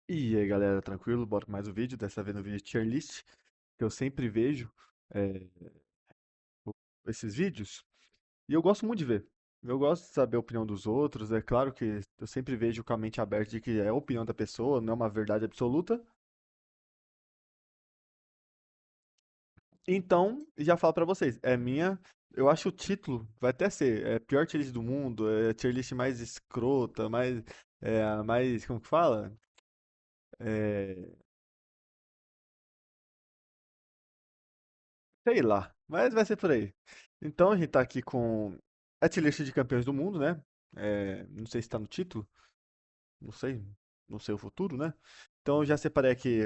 E aí, galera, tranquilo? Bora com mais um vídeo, dessa vez no vídeo de tier list, que eu sempre vejo é, o- esses vídeos, e eu gosto muito de ver. Eu gosto de saber a opinião dos outros, é claro que eu sempre vejo com a mente aberta de que é a opinião da pessoa, não é uma verdade absoluta. Então, já falo pra vocês, é minha, eu acho o título, vai até ser, é pior tier list do mundo, é a tier list mais escrota, mais, como que fala? É, Sei lá, mas vai ser por aí. Então a gente tá aqui com a tier list de campeões do mundo, né? Não sei se tá no título, não sei, não sei o futuro, né? Então eu já separei aqui,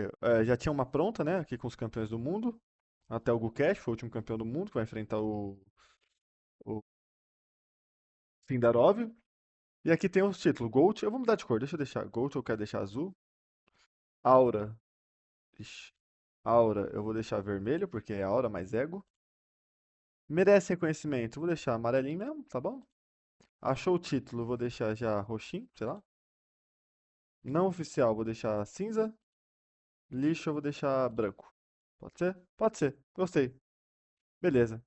já tinha uma pronta, né? Aqui com os campeões do mundo. Até o Gukesh, foi o último campeão do mundo, que vai enfrentar o Sindarov. E aqui tem os títulos, Gold, eu vou mudar de cor, deixa eu deixar Gold, eu quero deixar azul. Aura, ixi, Aura, eu vou deixar vermelho, porque é Aura mais ego. Merece reconhecimento, vou deixar amarelinho mesmo, tá bom? Achou o título, vou deixar já roxinho, sei lá. Não oficial, vou deixar cinza. Lixo, eu vou deixar branco. Pode ser? Pode ser. Gostei. Beleza.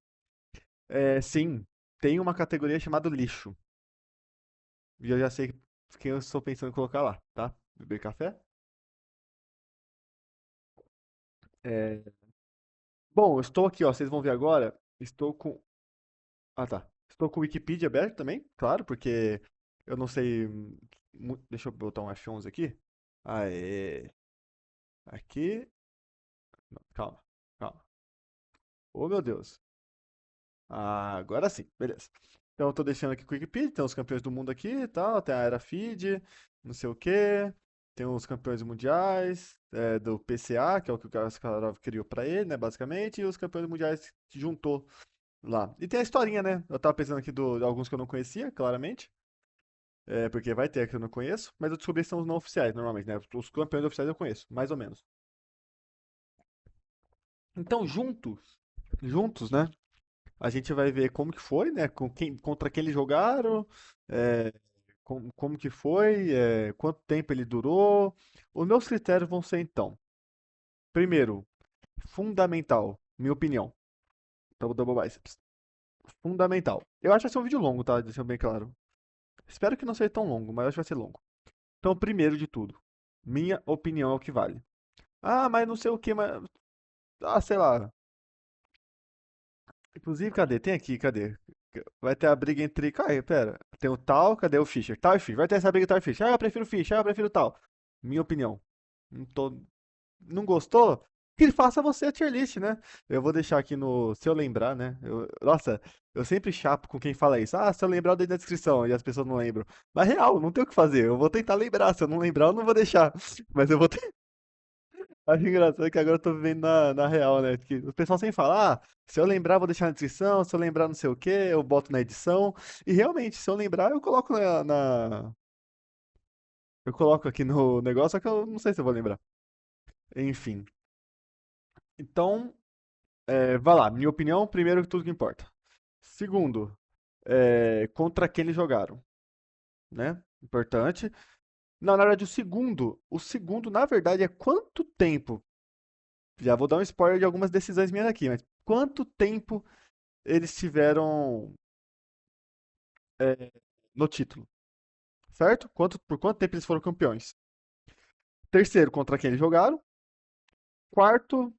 Sim, tem uma categoria chamada lixo. E eu já sei quem eu estou pensando em colocar lá, tá? Beber café. É, Bom, eu estou aqui, ó. Vocês vão ver agora. Estou com. Ah, tá. Estou com o Wikipedia aberto também, claro, porque eu não sei. Deixa eu botar um F11 aqui. Aê. Aqui. Não, calma, calma. Oh, meu Deus. Ah, agora sim, beleza. Então eu tô deixando aqui o Wikipedia, tem os campeões do mundo aqui e tal, tem a Era Feed, não sei o quê, tem os campeões mundiais, do PCA, que é o que o Kasparov criou pra ele, né, basicamente, e os campeões mundiais que juntou lá. E tem a historinha, né? Eu tava pensando aqui de alguns que eu não conhecia, claramente, porque vai ter que eu não conheço, mas eu descobri que são os não oficiais, normalmente, né? Os campeões oficiais eu conheço, mais ou menos. Então, juntos, né? A gente vai ver como que foi, né? Contra quem eles jogaram, é, como que foi, quanto tempo ele durou. Os meus critérios vão ser então, primeiro, fundamental, minha opinião, Double Biceps. Fundamental. Eu acho que vai ser um vídeo longo, tá? Deixando bem claro. Espero que não seja tão longo, mas eu acho que vai ser longo. Então, primeiro de tudo, minha opinião é o que vale. Ah, mas não sei o que, mas. Ah, sei lá. Inclusive, cadê? Tem aqui, cadê? Vai ter a briga entre. Pera. Tem o Tal, cadê o Fischer? Tal e Fischer. Vai ter essa briga Tal e Fischer. Ah, eu prefiro o Fischer, ah, eu prefiro o Tal. Minha opinião. Não, tô... não gostou? Que faça você a tier list, né? Eu vou deixar aqui no. Se eu lembrar, né? Nossa, eu sempre chapo com quem fala isso. Ah, se eu lembrar, eu dei na descrição e as pessoas não lembram. Mas real, não tem o que fazer. Eu vou tentar lembrar. Se eu não lembrar, eu não vou deixar. Mas eu vou Acho engraçado que agora eu tô vivendo na real, né? Que o pessoal sempre fala, se eu lembrar, vou deixar na descrição, se eu lembrar não sei o que, eu boto na edição. E realmente, se eu lembrar, eu coloco eu coloco aqui no negócio, só que eu não sei se eu vou lembrar. Enfim. Então, vai lá. Minha opinião, primeiro que tudo que importa. Segundo, contra quem eles jogaram, né? Importante. Não, na verdade, o segundo, na verdade, é quanto tempo. Já vou dar um spoiler de algumas decisões minhas aqui, mas quanto tempo eles tiveram no título, certo? Por quanto tempo eles foram campeões? Terceiro, contra quem eles jogaram. Quarto,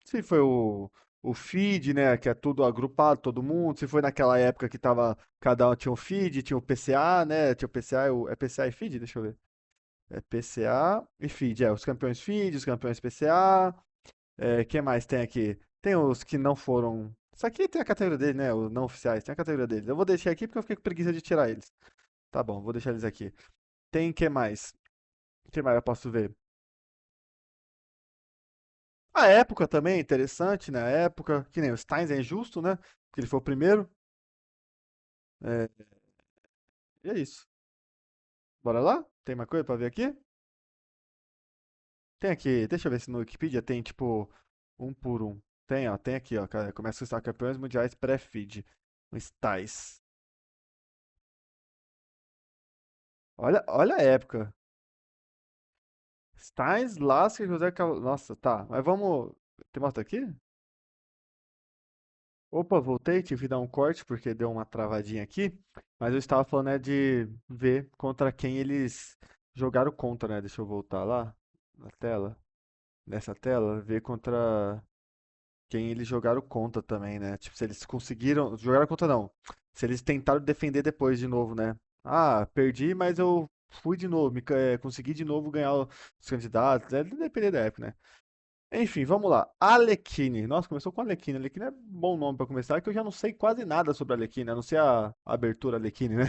se foi o feed, né? Que é tudo agrupado, todo mundo. Se foi naquela época que tava, cada um tinha um feed, tinha o PCA, né? Tinha o PCA, é PCA e feed? Deixa eu ver. É PCA e feed, os campeões feed, os campeões PCA. Que mais tem aqui? Tem os que não foram. Isso aqui tem a categoria deles, né? Os não oficiais, tem a categoria deles. Eu vou deixar aqui porque eu fiquei com preguiça de tirar eles. Tá bom, vou deixar eles aqui. Tem que mais? Que mais eu posso ver? A época também, interessante, né? A época, que nem o Steins é injusto, né? Porque ele foi o primeiro. É, e é isso. Bora lá? Tem mais coisa pra ver aqui? Tem aqui, deixa eu ver se no Wikipedia tem, tipo, um por um. Tem, ó, tem aqui, ó. Começa a estar campeões mundiais pré-feed. O Stais. Olha a época. Steins, Lasker, José Cal... Nossa, tá. Mas vamos. Tem mostra aqui? Opa, voltei, tive que dar um corte porque deu uma travadinha aqui. Mas eu estava falando, né, de ver contra quem eles jogaram contra, né? Deixa eu voltar lá na tela. Nessa tela, ver contra quem eles jogaram contra também, né? Tipo, se eles conseguiram. Jogaram contra não. Se eles tentaram defender depois de novo, né? Ah, perdi, mas eu fui de novo, consegui de novo ganhar os candidatos. É depender da época, né? Enfim, vamos lá. Arlequine. Nossa, começou com Arlequine. Arlequine é bom nome pra começar, que eu já não sei quase nada sobre Arlequine, a não ser a abertura Arlequine, né?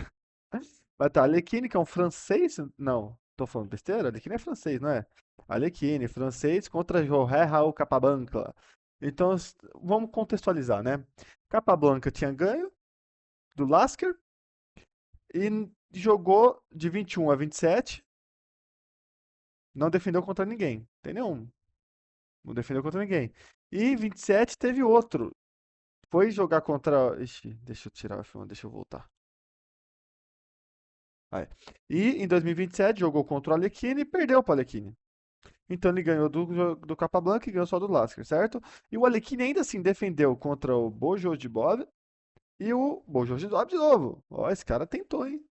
Mas tá, Arlequine, que é um francês. Não, tô falando besteira? Arlequine é francês, não é? Arlequine, francês contra Jorge Raul Capablanca. Então, vamos contextualizar, né? Capablanca tinha ganho do Lasker e jogou de 21 a 27, não defendeu contra ninguém. Tem nenhum. Não defendeu contra ninguém. E 27 teve outro. Foi jogar contra. Ixi, deixa eu tirar o F1, deixa eu voltar. Aí. E em 2027 jogou contra o Alekhine e perdeu para o Alekhine. Então ele ganhou do Capablanca e ganhou só do Lasker, certo? E o Alekhine ainda assim defendeu contra o Bojo de Bob e o Bojo de Bob de novo. Ó, esse cara tentou, hein?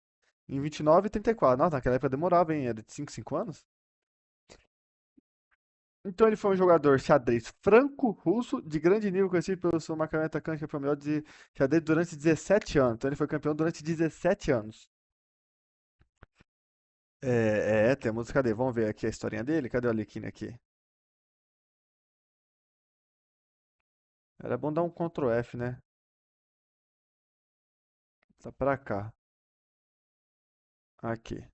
Em 29 e 34. Nossa, naquela época demorava, hein? Era de 5 anos. Então ele foi um jogador xadrez franco-russo de grande nível, conhecido pelo seu marcamento atacante campeão melhor de xadrez durante 17 anos. Então ele foi campeão durante 17 anos. Temos. Cadê? Vamos ver aqui a historinha dele. Cadê o Alekhine aqui? Era bom dar um Ctrl F, né? Tá pra cá. Aqui.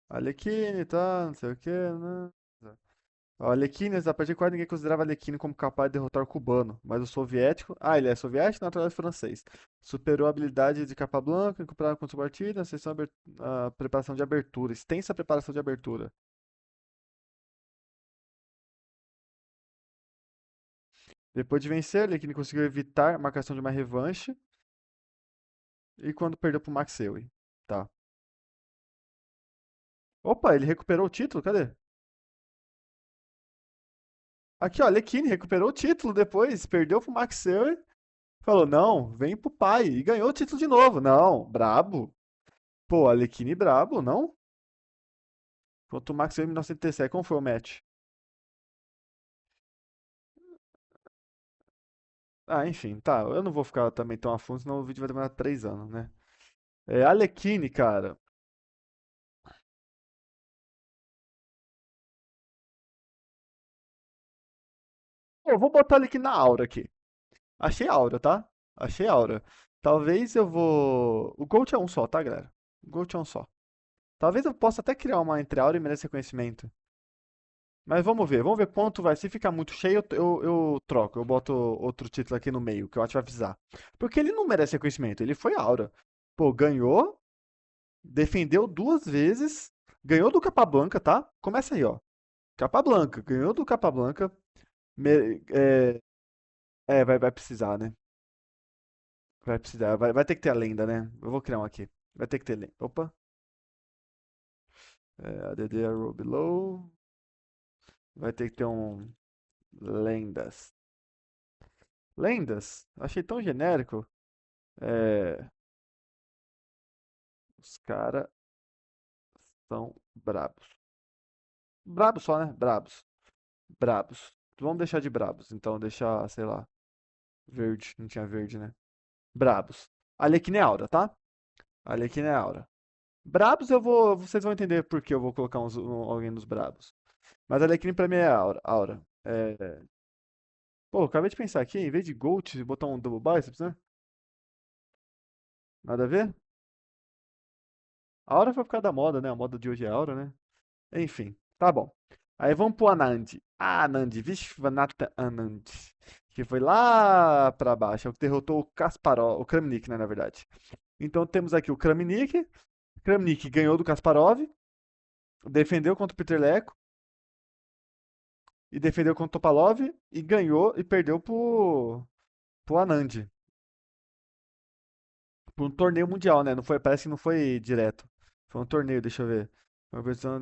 Alekhine, tá, não sei o que, né? O Alekhine, a partir de quase ninguém considerava Alekhine como capaz de derrotar o cubano, mas o soviético. Ah, ele é soviético, natural francês. Superou a habilidade de Capablanca, incorporada com sua partida, a preparação de abertura, extensa preparação de abertura. Depois de vencer, Alekhine conseguiu evitar a marcação de uma revanche e quando perdeu pro Max Euwe. Tá. Opa, ele recuperou o título, cadê? Aqui, ó, Alekhine recuperou o título depois, perdeu pro Max Euwe, falou, não, vem pro pai, e ganhou o título de novo. Não, brabo. Pô, Alekhine brabo, não? Contra o Max Euwe em 1987, como foi o match? Ah, enfim, tá, eu não vou ficar também tão a fundo, senão o vídeo vai demorar 3 anos, né? Alekhine, cara, pô, eu vou botar ele aqui na aura aqui. Achei aura, tá? Achei aura. Talvez eu vou... O Gold é um só, tá, galera? O Gold é um só. Talvez eu possa até criar uma entre aura e merece reconhecimento. Mas vamos ver quanto vai. Se ficar muito cheio, eu troco. Eu boto outro título aqui no meio, que eu acho que vai precisar. Porque ele não merece reconhecimento, ele foi aura. Pô, ganhou, defendeu 2 vezes, ganhou do Capablanca, tá? Começa aí, ó. Capablanca, ganhou do Capablanca. me- É, vai precisar, né? Vai precisar, vai ter que ter a lenda, né? Eu vou criar um aqui. Vai ter que ter lenda. Opa. ADD Arrow Below. Vai ter que ter um lendas. Lendas? Achei tão genérico. É, os caras são brabos. Brabos só, né? Brabos. Brabos. Vamos deixar de brabos. Então deixar, sei lá, verde. Não tinha verde, né? Brabos. Arlequina é aura, tá? Arlequina é aura. Brabos eu vou. Vocês vão entender por que eu vou colocar alguém nos brabos. Mas Arlequina pra mim é aura. Aura. Pô, acabei de pensar aqui, em vez de Gold, botar um Double Biceps, né? Nada a ver? A aura foi por causa da moda, né? A moda de hoje é aura, né? Enfim, tá bom. Aí vamos pro Anand. Ah, Anand, Vishwanathan Anand. Que foi lá pra baixo. É o que derrotou o Kasparov, o Kramnik, né, na verdade. Então temos aqui o Kramnik. Kramnik ganhou do Kasparov, defendeu contra o Peter Leko e defendeu contra o Topalov e ganhou e perdeu pro Anand. Por um torneio mundial, né? Não foi, parece que não foi direto. Foi um torneio, deixa eu ver. Uma competição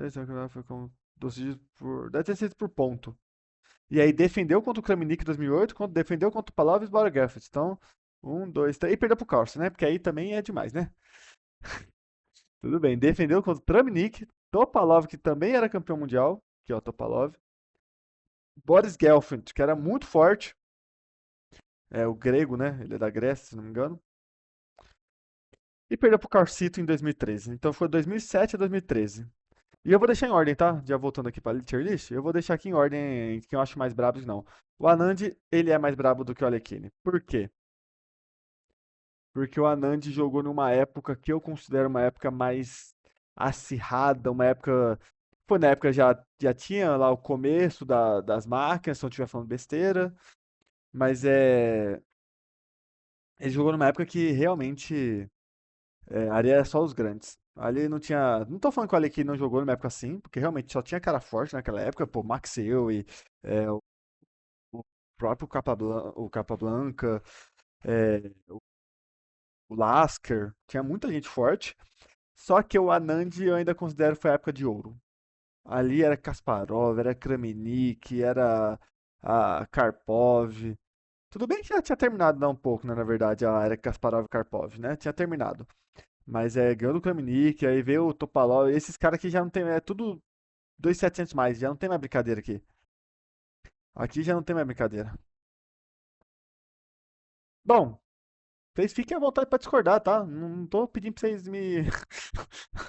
esse campeonato foi com decidido por. Deve ter sido por ponto. E aí defendeu contra o Kramnik em 2008, defendeu contra o Palovs e o Bora. Então, um, dois, três. E perdeu pro Carlsen, né? Porque aí também é demais, né? Tudo bem. Defendeu contra o Kramnik, Topalov, que também era campeão mundial, que é o Topalov. Boris Gelfand, que era muito forte. É o grego, né? Ele é da Grécia, se não me engano. E perdeu pro Carcito em 2013. Então foi 2007 a 2013. E eu vou deixar em ordem, tá? Já voltando aqui pra tier list, eu vou deixar aqui em ordem quem eu acho mais brabo e não. O Anand, ele é mais brabo do que o Alekhine. Por quê? Porque o Anand jogou numa época que eu considero uma época mais acirrada, uma época. Foi na época já tinha lá o começo das máquinas, se eu não estiver falando besteira. Mas é. Ele jogou numa época que realmente ali era só os grandes. Ali não tinha. Não tô falando que o Alekhine não jogou numa época assim, porque realmente só tinha cara forte naquela época, pô, Maxeu e o próprio Capablanca, é, o Lasker, tinha muita gente forte. Só que o Anand eu ainda considero foi a época de ouro. Ali era Kasparov, era Kramnik, era a Karpov. Tudo bem que já tinha terminado não, um pouco, né, na verdade, a era Kasparov e Karpov, né? Tinha terminado. Mas ganhou do Kramnik, aí veio o Topalov, esses caras aqui já não tem, é tudo 2.700 mais, já não tem mais brincadeira aqui. Aqui já não tem mais brincadeira. Bom, vocês fiquem à vontade pra discordar, tá? Não tô pedindo pra vocês me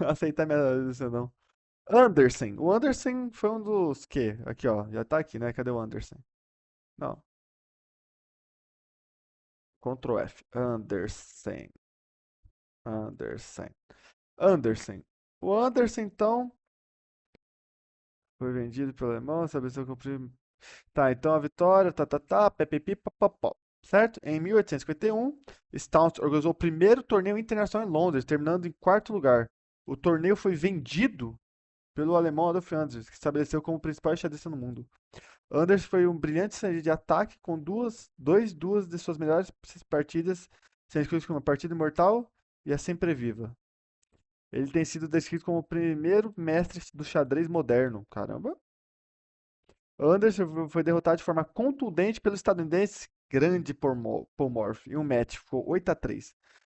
aceitar minha decisão, não. Anderson. O Anderson foi um dos que? Aqui, ó. Já tá aqui, né? Cadê o Anderson? Não. Ctrl F. Anderson. Anderson. Anderson. O Anderson, então, foi vendido pelo alemão. Sabe se eu comprei. Tá, então a vitória, pepipi, papapó. Certo? Em 1851, Staunt organizou o primeiro torneio internacional em Londres, terminando em quarto lugar. O torneio foi vendido pelo alemão Adolf Anderssen, que se estabeleceu como o principal xadrezista no mundo. Anders foi um brilhante estratégia de ataque com duas de suas melhores partidas, sendo escolhidas como a partida imortal e a sempre viva. Ele tem sido descrito como o primeiro mestre do xadrez moderno. Caramba. Anderson foi derrotado de forma contundente pelo estadunidense Grande Paul Morphy em um match, ficou 8-3.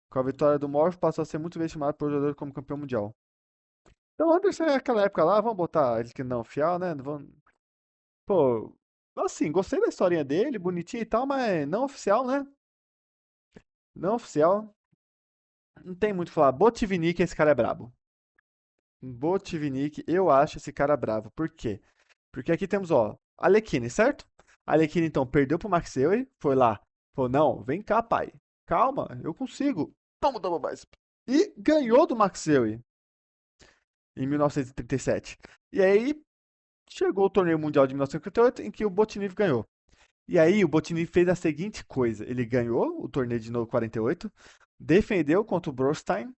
Com a vitória do Morphy, passou a ser muito bem chamado por jogador como campeão mundial. Então, Anderson é aquela época lá, vamos botar ele que não oficial, né? Vamos, pô, assim, gostei da historinha dele, bonitinho e tal, mas não oficial, né? Não oficial. Não tem muito o que falar. Botvinnik, esse cara é brabo. Botvinnik, eu acho esse cara bravo. Por quê? Porque aqui temos, ó, Alekhine, certo? Alekhine, então, perdeu pro Max Eury, foi lá. Falou, não, vem cá, pai. Calma, eu consigo. Toma mais. E ganhou do Max Eury em 1937. E aí, chegou o torneio mundial de 1958, em que o Botvinnik ganhou. E aí o Botini fez a seguinte coisa: ele ganhou o torneio de novo 48, defendeu contra o Brostein,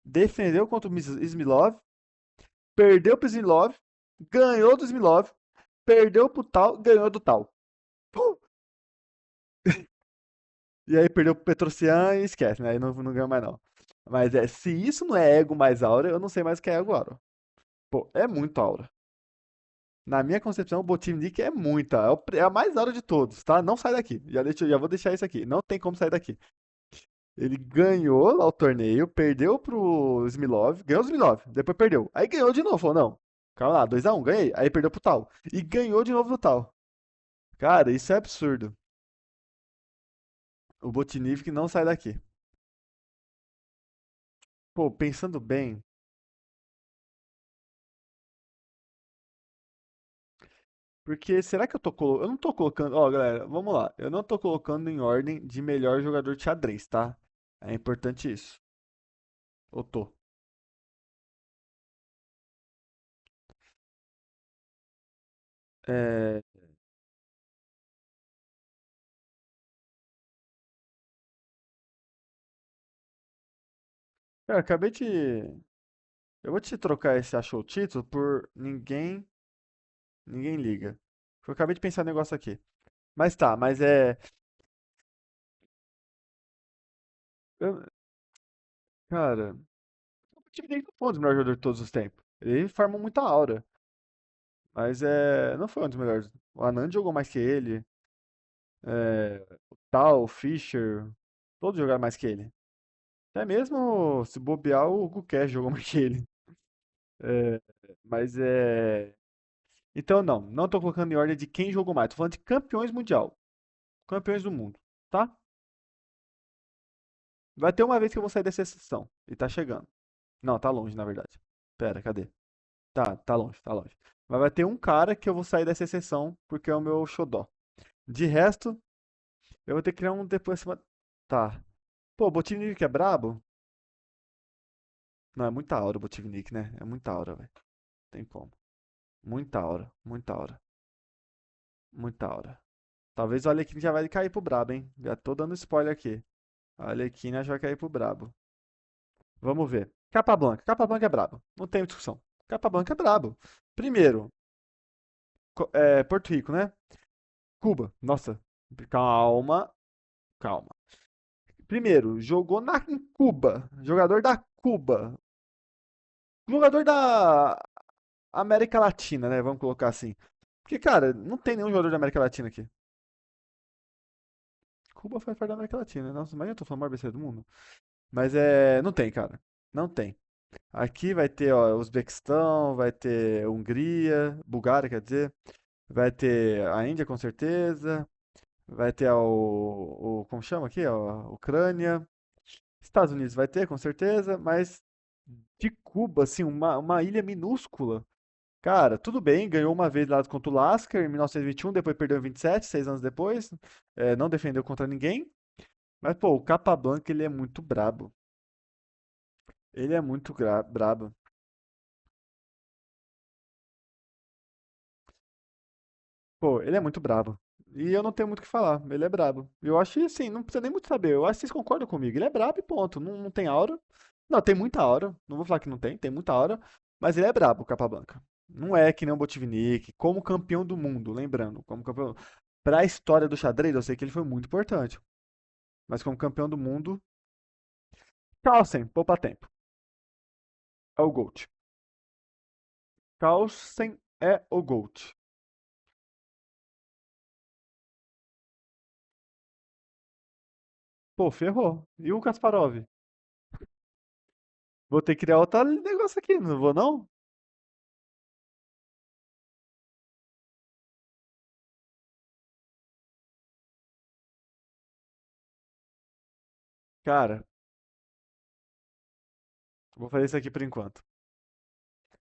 defendeu contra o Smilov, perdeu pro Smilov, ganhou do Smilov, perdeu pro Tal, ganhou do Tal. E aí perdeu pro Petrosian e esquece, né? Aí não ganhou mais não. Mas se isso não é ego mais aura, eu não sei mais o que é ego aura. Pô, é muito aura. Na minha concepção, o Botvinnik é muita. É a mais aura de todos, tá? Não sai daqui. Já vou deixar isso aqui. Não tem como sair daqui. Ele ganhou lá o torneio, perdeu pro Smilov, ganhou o Smilov, depois perdeu. Aí ganhou de novo, falou, não, calma lá, 2-1, ganhei. Aí perdeu pro Tal. E ganhou de novo do Tal. Cara, isso é absurdo. O Botvinnik não sai daqui. Pô, pensando bem, porque será que eu tô colocando. Eu não tô colocando. Ó, galera, vamos lá. Eu não tô colocando em ordem de melhor jogador de xadrez, tá? É importante isso. Eu tô. É... Cara, acabei de. Eu vou te trocar esse achou o título por ninguém liga. Eu acabei de pensar um negócio aqui. Mas tá, mas é. eu- cara, Steve Nick não foi um dos melhores jogadores de todos os tempos. Ele formou muita aura, mas não foi um dos melhores. O Anand jogou mais que ele, o Tal, o Fischer, todos jogaram mais que ele. Até mesmo se bobear, o Gukesh jogou mais que ele. É, mas é. Então, não tô colocando em ordem de quem jogou mais. Tô falando de campeões mundial. Campeões do mundo, tá? Vai ter uma vez que eu vou sair dessa sessão. E tá chegando. Não, tá longe, na verdade. Pera, cadê? Tá longe, tá longe. Mas vai ter um cara que eu vou sair dessa sessão porque é o meu xodó. De resto, eu vou ter que criar um depois acima. Tá. Pô, o Botvinnik é brabo? Não, é muita aura o Botvinnik, né? É muita aura, velho. Tem como. Muita aura, muita aura, muita aura. Talvez o Arlequina já vai cair pro brabo, hein? Já tô dando spoiler aqui. A Arlequina já vai cair pro brabo. Vamos ver. Capablanca. Capablanca é brabo. Não tem discussão. Capablanca é brabo. Primeiro, Porto Rico, né? Cuba. Nossa, calma, calma. Primeiro, jogou em Cuba. Jogador da Cuba. Jogador da América Latina, né? Vamos colocar assim. Porque, cara, não tem nenhum jogador da América Latina aqui. Cuba faz parte da América Latina. Nossa, mas eu tô falando a maior besteira do mundo. Mas não tem, cara. Não tem. Aqui vai ter, ó, Uzbequistão, vai ter Hungria, Bulgária, quer dizer. Vai ter a Índia, com certeza. Vai ter como chama aqui? Ó, a Ucrânia. Estados Unidos vai ter, com certeza. Mas de Cuba, assim, uma ilha minúscula. Cara, tudo bem, ganhou uma vez lá contra o Lasker em 1921, depois perdeu em 27, 6 anos depois. Não defendeu contra ninguém. Mas, pô, o Capablanca, ele é muito brabo. Ele é muito brabo. Pô, ele é muito brabo. E eu não tenho muito o que falar. Ele é brabo. Eu acho que, assim, não precisa nem muito saber. Eu acho que vocês concordam comigo. Ele é brabo e ponto. Não, não tem aura. Não, tem muita aura. Não vou falar que não tem. Tem muita aura. Mas ele é brabo, o Capablanca. Não é que nem o Botvinnik. Como campeão do mundo, lembrando. Como campeão. Pra história do xadrez, eu sei que ele foi muito importante. Mas como campeão do mundo, Carlsen, poupa tempo. É o GOAT. Carlsen é o GOAT. Pô, ferrou. E o Kasparov? Vou ter que criar outro negócio aqui, não vou não? Cara, vou fazer isso aqui por enquanto.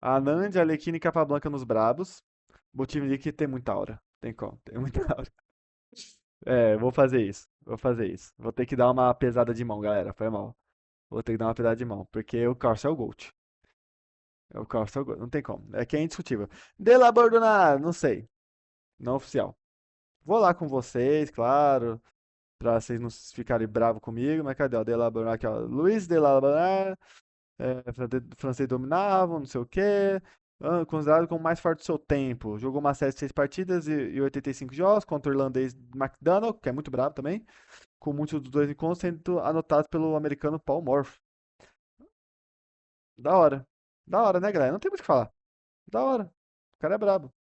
Anand, Arlequina e Capablanca nos brabos. Botvinnik tem muita aura. Tem como, tem muita aura. Vou fazer isso. Vou fazer isso. Vou ter que dar uma pesada de mão, galera. Foi mal. Vou ter que dar uma pesada de mão. Porque o Carlos é o GOAT. O Carlos é o GOAT. Não tem como. É que é indiscutível. De la Bordonar, não sei. Não oficial. Vou lá com vocês, claro. Pra vocês não ficarem bravos comigo. Mas cadê? O De la Bordonar aqui, ó. Luiz De la Bordonar. Francês dominavam, não sei o quê. Considerado como o mais forte do seu tempo. Jogou uma série de 6 partidas e 85 jogos contra o irlandês McDonald, que é muito bravo também. Com muitos dos dois encontros sendo anotados pelo americano Paul Morphy. Da hora. Da hora, né, galera? Não tem muito o que falar. Da hora. O cara é brabo.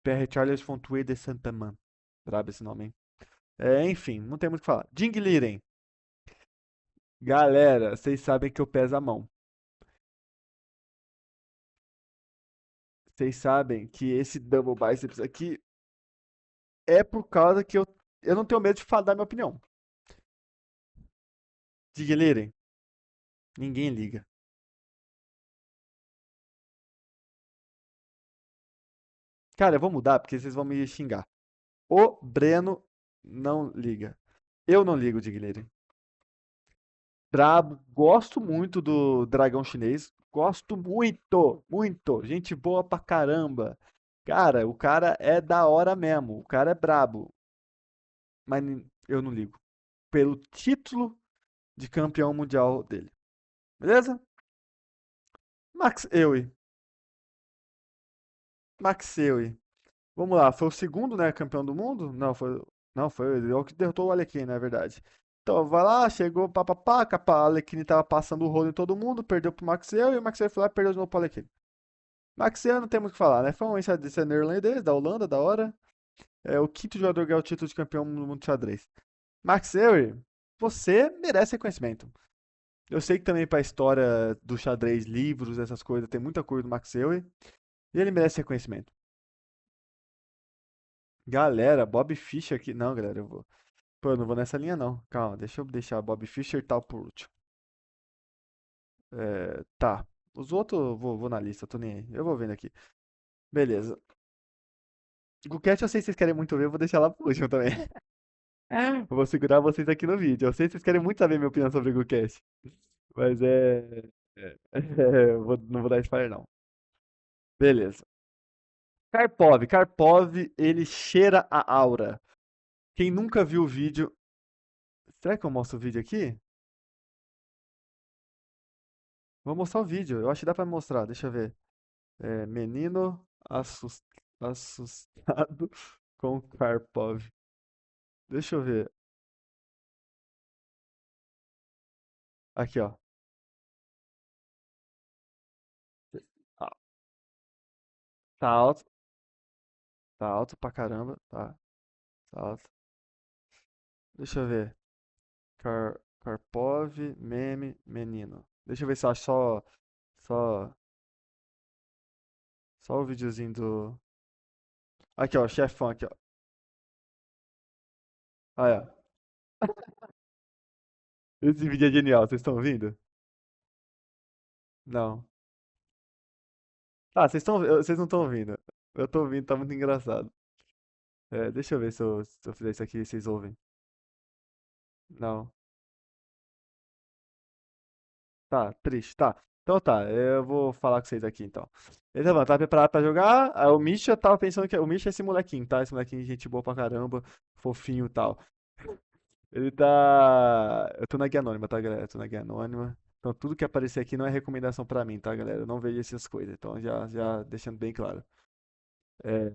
Pierre Charles Fontuet de Saint-Amand. Brabo esse nome, hein? Enfim, não tem muito o que falar. Ding Liren. Galera, vocês sabem que eu peso a mão. Vocês sabem que esse double biceps aqui é por causa que eu não tenho medo de falar da minha opinião. De Guilherme, ninguém liga. Cara, eu vou mudar porque vocês vão me xingar. O Breno não liga. Eu não ligo de Guilherme. Brabo, gosto muito do dragão chinês. Gosto muito, muito. Gente boa pra caramba. Cara, o cara é da hora mesmo. O cara é brabo. Mas eu não ligo. Pelo título de campeão mundial dele. Beleza? Max Euwe. Max Euwe. Vamos lá, foi o segundo, né, campeão do mundo? Não, foi o que derrotou o Alekhine, na verdade. Então, vai lá, chegou, papapá, a Alekhine tava passando o rolo em todo mundo, perdeu pro Maxwell, e o Maxwell foi lá e perdeu de novo pro Alekhine. Maxwell não tem muito o que falar, né? Foi um esse neerlandês, da Holanda, da hora. É o quinto jogador a ganhar o título de campeão no mundo de xadrez. Maxwell, você merece reconhecimento. Eu sei que também pra história do xadrez, livros, essas coisas, tem muita coisa do Maxwell, e ele merece reconhecimento. Galera, Bob Fischer aqui. Não, galera, eu vou. Pô, eu não vou nessa linha, não. Calma, deixa eu deixar Bob Fischer e tal por último. É, tá. Os outros eu vou na lista, tô nem aí. Eu vou vendo aqui. Beleza. Guquete eu sei que vocês querem muito ver, eu vou deixar lá por último também. Eu vou segurar vocês aqui no vídeo. Eu sei que vocês querem muito saber minha opinião sobre o Guquete. Mas não vou dar spoiler, não. Beleza. Karpov, ele cheira a aura. Quem nunca viu o vídeo. Será que eu mostro o vídeo aqui? Vou mostrar o vídeo. Eu acho que dá pra mostrar. Deixa eu ver. Menino assustado com Karpov. Deixa eu ver. Aqui, ó. Ah, tá alto. Tá alto pra caramba. Tá alto. Deixa eu ver. Karpov, meme, menino. Deixa eu ver se eu acho só, só o videozinho do. Aqui, ó, chefão aqui, ó. Aí, ó. Esse vídeo é genial, vocês estão ouvindo? Não. Ah, vocês não estão ouvindo. Eu tô ouvindo, tá muito engraçado. Deixa eu ver se eu fizer isso aqui, vocês ouvem. Não. Tá, triste, tá. Então tá, eu vou falar com vocês aqui então. Beleza, mano, tá preparado pra jogar? O Misha tava pensando que. O Misha é esse molequinho, tá? Esse molequinho, gente boa pra caramba, fofinho e tal. Ele tá. Eu tô na guia anônima, tá, galera? Eu tô na guia anônima. Então tudo que aparecer aqui não é recomendação pra mim, tá, galera? Eu não vejo essas coisas. Então já deixando bem claro. É,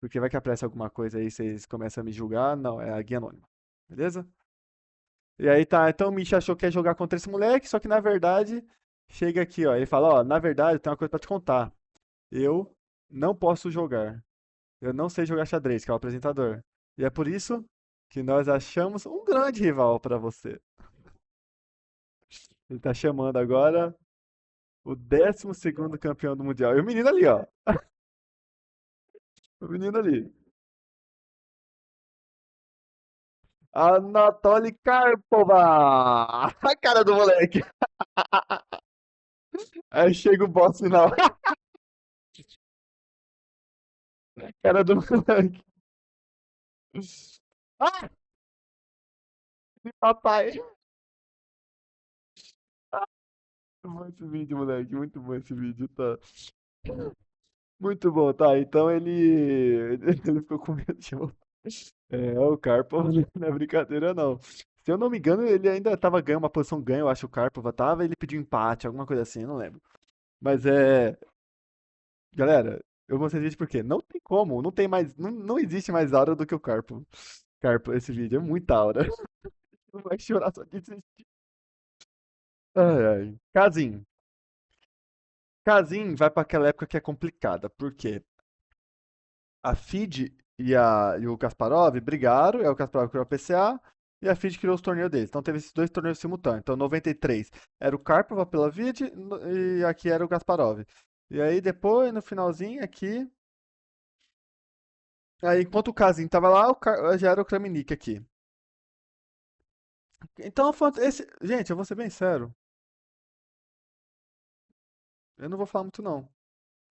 porque vai que aparece alguma coisa aí, vocês começam a me julgar. Não, é a guia anônima. Beleza? E aí tá, então o Misha achou que ia jogar contra esse moleque, só que na verdade, chega aqui, ó. Ele fala, ó, na verdade, tem uma coisa pra te contar. Eu não posso jogar. Eu não sei jogar xadrez, que é o apresentador. E é por isso que nós achamos um grande rival pra você. Ele tá chamando agora o 12º campeão do Mundial. E o menino ali, ó. O menino ali. Anatoly Karpova! A cara do moleque. Aí chega o boss final. A cara do moleque. Ah, papai. Muito bom esse vídeo, moleque. Muito bom esse vídeo, tá? Muito bom, tá? Então ele ficou com medo de voltar. O Karpov não é brincadeira, não. Se eu não me engano, ele ainda tava ganhando uma posição ganha, eu acho que o Karpov tava, ele pediu empate, alguma coisa assim, não lembro. Mas galera, eu mostrei esse vídeo porque não tem como, não tem mais, não existe mais aura do que o Karpov. Karpov, esse vídeo é muita aura. Não vai chorar só de assistir. Ai, ai. Kazin vai pra aquela época que é complicada, porque a FIDE e o Kasparov brigaram, o Kasparov criou a PCA e a FIDE criou os torneios deles. Então teve esses dois torneios simultâneos. Então 93 era o Karpov pela FIDE e aqui era o Kasparov. E aí depois, no finalzinho aqui, aí enquanto o Kazin tava lá, já era o Kramnik aqui. Então, gente, eu vou ser bem sério, eu não vou falar muito não.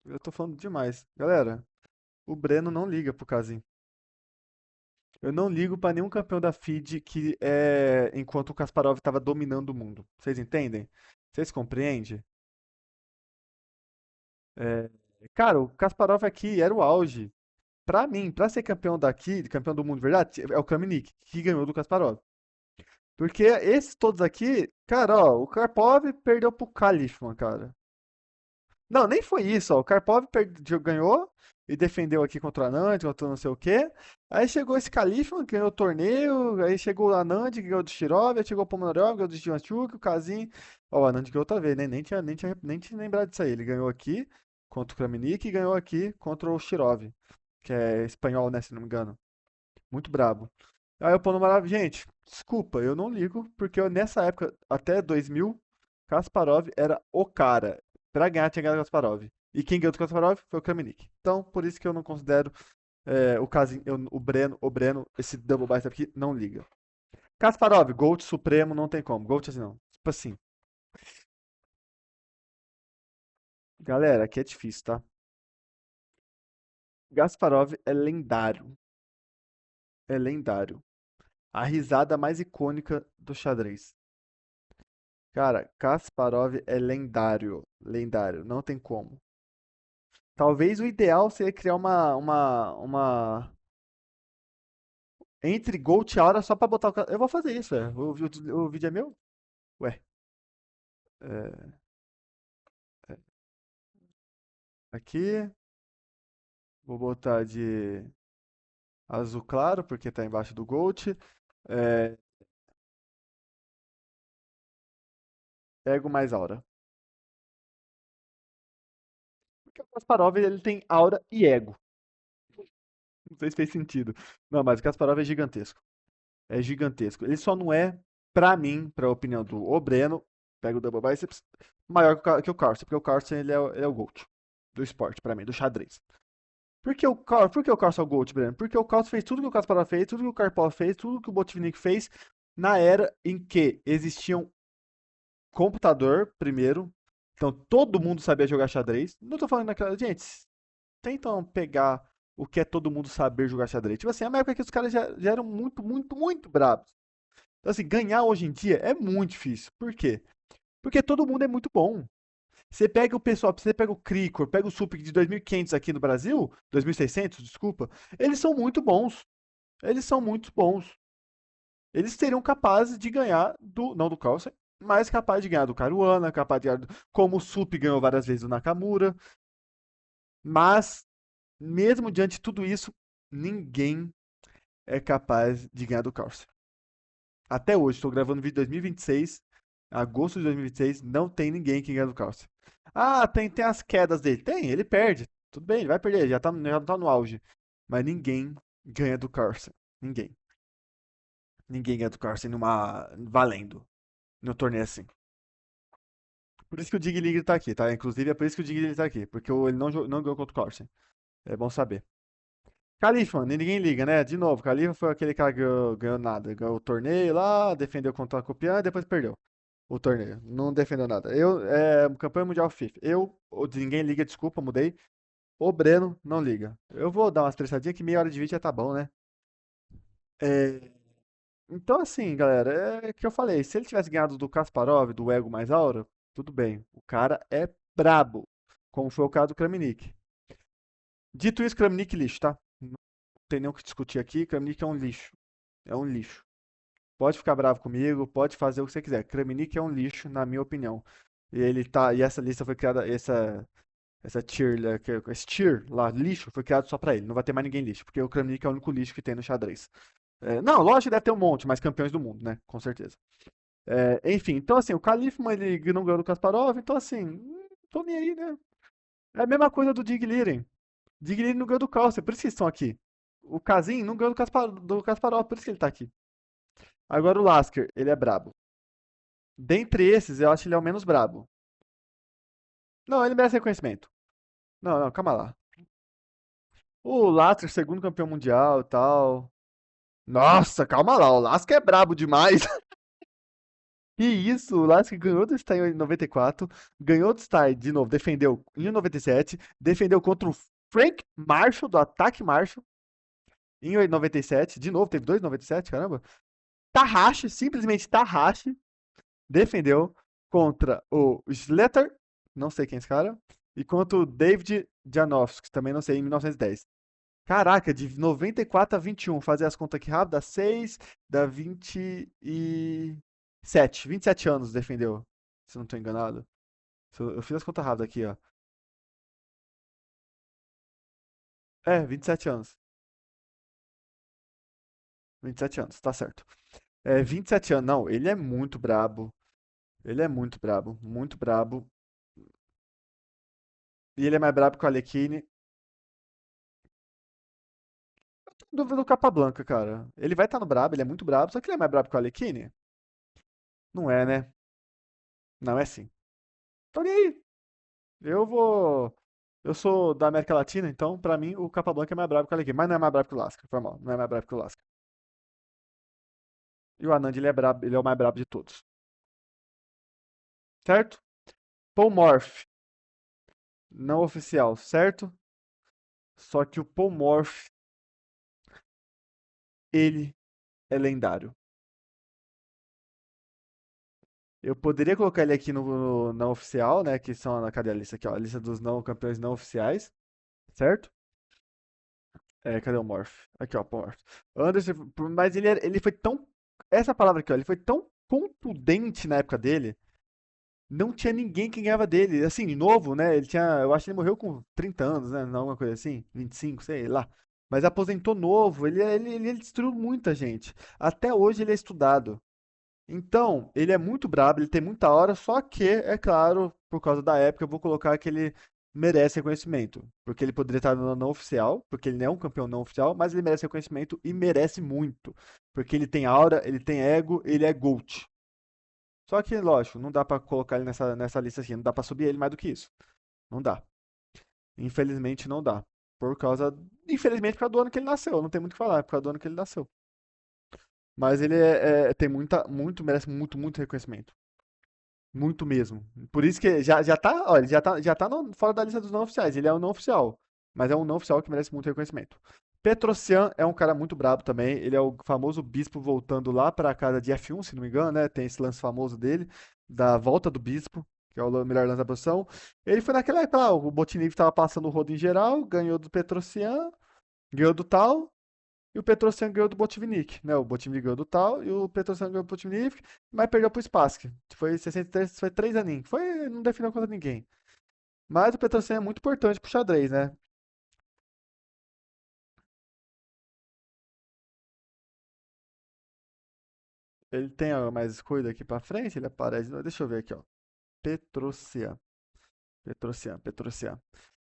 Eu tô falando demais. Galera, o Breno não liga pro Kazin. Eu não ligo pra nenhum campeão da FIDE que é enquanto o Kasparov tava dominando o mundo. Vocês entendem? Vocês compreendem? É, cara, o Kasparov aqui era o auge. Pra mim, pra ser campeão daqui, campeão do mundo de verdade, é o Kramnik, que ganhou do Kasparov. Porque esses todos aqui, cara, ó, o Karpov perdeu pro Kalifman, cara. Não, nem foi isso, ó. O Karpov ganhou. e defendeu aqui contra o Anand, contra não sei o quê. Aí chegou esse Khalifman, ganhou o torneio, aí chegou o Anand, que ganhou do Shirov, aí chegou o Pomonariov, ganhou do Jianchuk, o Kazin. Ó, o Anand ganhou outra vez, né? Nem tinha lembrado disso aí. Ele ganhou aqui contra o Kramnik e ganhou aqui contra o Shirov, que é espanhol, né, se não me engano. Muito brabo. Aí o Ponomarev, gente, desculpa, eu não ligo, porque nessa época, até 2000, Kasparov era o cara. Pra ganhar, tinha ganhado o Kasparov. E quem ganhou do Kasparov foi o Kramnik. Então, por isso que eu não considero o Casim, o Breno, esse double bicep aqui, não liga. Kasparov, Gold Supremo, não tem como. Gold assim não. Tipo assim, galera, aqui é difícil, tá? Kasparov é lendário. É lendário. A risada mais icônica do xadrez. Cara, Kasparov é lendário. Lendário, não tem como. Talvez o ideal seria criar uma entre Gold e Aura só pra botar o. Eu vou fazer isso, velho. O vídeo é meu? Ué. é, Aqui. Vou botar de azul claro, porque tá embaixo do Gold. É, Ego mais Aura. Porque o Kasparov ele tem Aura e Ego. Não sei se fez sentido. Não, mas o Kasparov é gigantesco. É gigantesco. Ele só não é, pra mim, pra opinião do O Breno, pega o Double Biceps, maior que o Carlsen, porque o Carlsen ele é o GOAT do esporte, pra mim, do xadrez. Por que o Carlsen é o GOAT, Breno? Porque o Carlsen fez tudo que o Kasparov fez, tudo que o Karpov fez, tudo que o Botvinnik fez, na era em que existiam computador, primeiro, então todo mundo sabia jogar xadrez. Não tô falando naquela. Gente, tentam pegar o que é todo mundo saber jogar xadrez. Tipo assim, é uma época que os caras já eram muito, muito, muito bravos. Então, assim, ganhar hoje em dia é muito difícil. Por quê? Porque todo mundo é muito bom. Você pega o pessoal, você pega o Cricor, pega o Supic de 2500 aqui no Brasil, 2600, desculpa, eles são muito bons. Eles são muito bons. Eles seriam capazes de ganhar não do Carlsen, mas capaz de ganhar do Caruana, capaz de ganhar como o Sup ganhou várias vezes do Nakamura. Mas, mesmo diante de tudo isso, ninguém é capaz de ganhar do Carlsen. Até hoje, estou gravando vídeo de 2026, agosto de 2026, não tem ninguém que ganha do Carlsen. Ah, tem as quedas dele. Tem, ele perde. Tudo bem, ele vai perder, já tá no auge. Mas ninguém ganha do Carlsen. Ninguém. Ninguém ganha do Carlsen valendo, no torneio assim. Por isso que o Dig Liger tá aqui, tá? Inclusive é por isso que o Dig Liger tá aqui, porque ele não ganhou contra o Carlsen. É bom saber. Califa, mano, ninguém liga, né? De novo, Califa foi aquele cara que ganhou nada. Ganhou o torneio lá, defendeu contra a Copiã e depois perdeu o torneio. Não defendeu nada. Campeão mundial FIFA. O de ninguém liga, desculpa, mudei. O Breno não liga. Eu vou dar uma estressadinha que meia hora de vídeo já tá bom, né? É, Então, assim, galera, é o que eu falei. Se ele tivesse ganhado do Kasparov, do Ego mais Aura, tudo bem. O cara é brabo, como foi o caso do Kramnik. Dito isso, Kramnik lixo, tá? Não tem nem o que discutir aqui. Kramnik é um lixo. É um lixo. Pode ficar bravo comigo, pode fazer o que você quiser. Kramnik é um lixo, na minha opinião. E essa lista foi criada, essa tier, esse tier lá, lixo, foi criado só pra ele. Não vai ter mais ninguém lixo, porque o Kramnik é o único lixo que tem no xadrez. Não, lógico que deve ter um monte, mas campeões do mundo, né? Com certeza. Enfim, então assim, o Kalifman ele não ganhou do Kasparov, então assim, tô nem aí, né? É a mesma coisa do Dig Liren. Dig Liren não ganhou do Carlsen, por isso que eles estão aqui. O Kazin não ganhou do Kasparov, por isso que ele tá aqui. Agora o Lasker, ele é brabo. Dentre esses, eu acho que ele é o menos brabo. Não, ele merece reconhecimento. Não, não, calma lá. O Lasker, segundo campeão mundial e tal. Nossa, calma lá, o Lasker é brabo demais. Que isso, o Lasker ganhou do Stein em 94, ganhou do Stein de novo, defendeu em 97, defendeu contra o Frank Marshall, do Ataque Marshall, em 97, de novo, teve dois em 97, caramba. Tahashi, simplesmente Tahashi, defendeu contra o Slater, não sei quem é esse cara, e contra o David Janowski, também não sei, em 1910. Caraca, de 94 a 21, fazer as contas aqui rápido, dá 6, dá 27 anos defendeu, se eu não tô enganado. Eu fiz as contas rápidas aqui, ó. É, 27 anos. 27 anos, tá certo. É, 27 anos. Não, ele é muito brabo. Ele é muito brabo, muito brabo. E ele é mais brabo que o Arlequine. Dúvida do Capablanca, cara. Ele vai estar no brabo, ele é muito brabo, só que ele é mais brabo que o Arlequine? Não é, né? Não é sim. Então e aí? Eu vou. Eu sou da América Latina, então pra mim o Capablanca é mais brabo que o Arlequine. Mas não é mais brabo que o Lasca, foi mal. Não é mais brabo que o Lasca. E o Anand, ele é brabo, ele é o mais brabo de todos. Certo? Paul Morph, não oficial, certo? Só que o Paul Morph, ele é lendário. Eu poderia colocar ele aqui no não oficial, né? Que são, cadê a lista aqui, ó? A lista dos não campeões não oficiais, certo? É, cadê o Morph? Aqui, ó, Morph. Anderson, mas ele foi tão. Essa palavra aqui, ó, ele foi tão contundente na época dele. Não tinha ninguém que ganhava dele. Assim, novo, né? Ele tinha. Eu acho que ele morreu com 30 anos, né? Não, alguma coisa assim. 25, sei lá. Mas aposentou novo. Ele destruiu muita gente. Até hoje ele é estudado. Então, ele é muito brabo, ele tem muita hora, só que, é claro, por causa da época, eu vou colocar que ele merece reconhecimento. Porque ele poderia estar no não oficial, porque ele não é um campeão não oficial, mas ele merece reconhecimento e merece muito. Porque ele tem aura, ele tem ego, ele é GOAT. Só que, lógico, não dá pra colocar ele nessa lista assim, não dá pra subir ele mais do que isso. Não dá. Infelizmente não dá. Por causa. Infelizmente, por causa do ano que ele nasceu. Não tem muito o que falar, por causa do ano que ele nasceu. Mas ele tem merece muito, muito reconhecimento. Muito mesmo. Por isso que já tá, olha, já tá fora da lista dos não oficiais. Ele é um não oficial, mas é um não oficial que merece muito reconhecimento. Petrocian é um cara muito brabo também. Ele é o famoso bispo voltando lá pra casa de F1, se não me engano, né? Tem esse lance famoso dele, da volta do bispo, que é o melhor lance da posição. Ele foi naquela época lá, o Botinic tava passando o rodo em geral, ganhou do Petrocian, ganhou do tal, e o Petrosian ganhou do Botvinnik, né? O Botvinnik ganhou do tal e o Petrosian ganhou do Botvinnik, mas perdeu pro Spassky. Foi 63, foi 3 aninhos. Foi, não definiu contra ninguém. Mas o Petrosian é muito importante pro xadrez, né? Ele tem ó, mais escolha aqui pra frente, ele aparece. Deixa eu ver aqui, ó. Petrosian. Petrosian.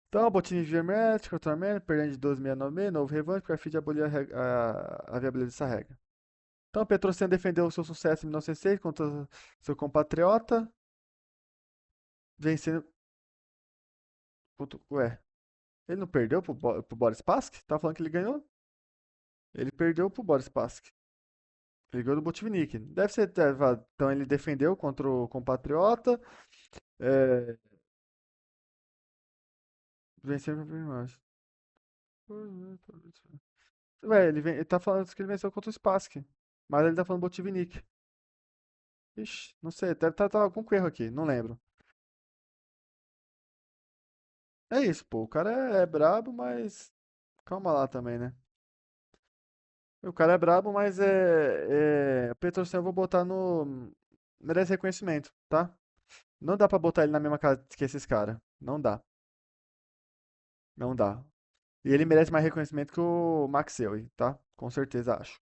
Então, Botvinnik de Hermético, contra Armênia, perdendo de 12,696, novo revanche, para fim de abolir a viabilidade dessa regra. Então, Petrosian defendeu o seu sucesso em 1906 contra seu compatriota, vencendo. Ué, ele não perdeu pro Boris Spassky? Tá falando que ele ganhou? Ele perdeu pro Boris Spassky. Ele ganhou do Botvinnik. Deve ser. Então ele defendeu contra o compatriota. É, venceu a primeira imagem. Ué, ele tá falando que ele venceu contra o Spassky. Mas ele tá falando Botvinnik. Ixi, não sei. Deve estar com erro aqui, não lembro. É isso, pô. O cara é brabo, mas. Calma lá também, né? O cara é brabo, mas o Petrosyan eu vou botar no. Merece reconhecimento, tá? Não dá pra botar ele na mesma casa que esses caras. Não dá. Não dá. E ele merece mais reconhecimento que o Maxwell, tá? Com certeza acho.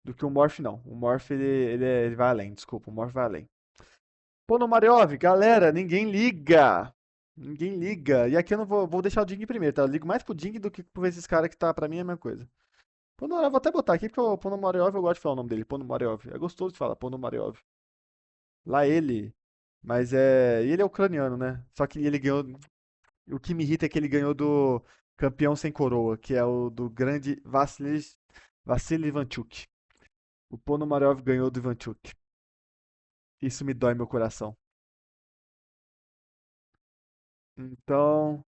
Do que o Morph, não. O Morph, ele vai além. Desculpa, o Morph vai além. Ponomarev, galera, ninguém liga. Ninguém liga. E aqui eu não vou deixar o Ding primeiro, tá? Eu ligo mais pro Ding do que pra esses caras que tá, pra mim, é a mesma coisa. Ponomarev, vou até botar aqui, porque o Ponomarev eu gosto de falar o nome dele. Ponomarev. É gostoso de falar, Ponomarev. Lá ele. Mas é. E ele é ucraniano, né? Só que ele ganhou. O que me irrita é que ele ganhou do campeão sem coroa, que é o do grande Vassily Ivanchuk. O Ponomarev ganhou do Ivanchuk. Isso me dói meu coração. Então,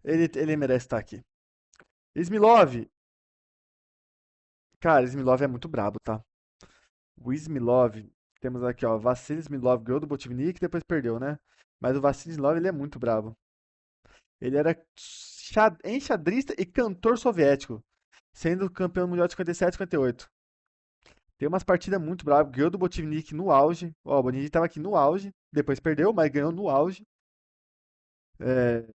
ele merece estar aqui. Smilov. Cara, Smilov é muito brabo, tá? O Smilov, temos aqui, ó, Vassily Smilov ganhou do Botvinnik e depois perdeu, né? Mas o Vassily Smilov, ele é muito brabo. Ele era enxadrista e cantor soviético, sendo campeão mundial de 57 e 58. Tem umas partidas muito bravas. Ganhou do Botvinnik no auge. Ó, o Botvinnik tava aqui no auge. Depois perdeu, mas ganhou no auge. É,